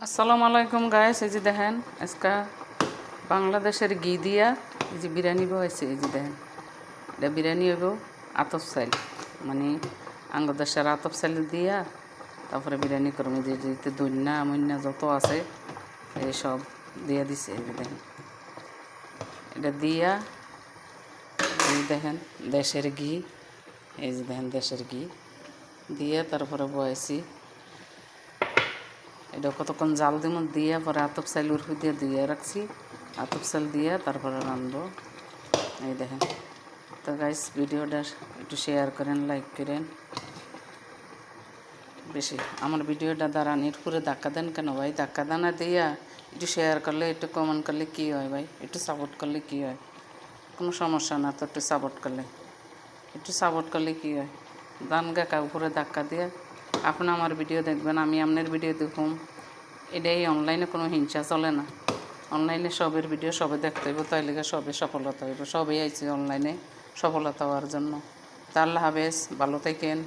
আসসালামু আলাইকুম গাইস, এই যে দেখেন আজকে বাংলাদেশের ঘি দিয়া এই যে বিরিয়ানি বয়েছে। এই যে দেখেন এটা বিরিয়ানি হইব আতপ চাল, মানে দেশের আতপ চাল দিয়া তারপরে বিরিয়ানি করবো। যে দইন্না মইন্না যত আছে এই সব দিয়া দিছে। এই যে দেখেন এটা দিয়া, এই দেখেন দেশের ঘি, এই যে দেখেন দেশের ঘি দিয়া তারপরে বয়েছি। এটা কতক্ষণ জাল দিব দিয়ে পরে আতপ চাল উর্ফি দিয়ে রাখছি। আতপ চাল দিয়ে তারপরে রাঁধবো। এই দেখেন। তো গাইস, ভিডিওটা একটু শেয়ার করেন, লাইক করেন। বেশি আমার ভিডিওটা দ্বারা নেট করে ধাক্কা দেন কেন ভাই? ধাক্কা দানা দিয়া একটু শেয়ার করলে, একটু কমেন্ট করলে কী হয় ভাই? একটু সাপোর্ট করলে কী হয়? কোনো সমস্যা না তো, একটু সাপোর্ট করলে কী হয়? দান গাকা উপরে ধাক্কা দিয়ে আপনি আমার ভিডিও দেখবেন, আমি আপনার ভিডিও দেখুন। এটাই অনলাইনে কোনো হিংসা চলে না। অনলাইনে সবের ভিডিও সবে দেখতে হইব, তাই লেগে সবে সফলতা হইব। সবেই আইছি অনলাইনে সফলতা হওয়ার জন্য। তা আল্লাহ হাফেজ, ভালো থাকেন।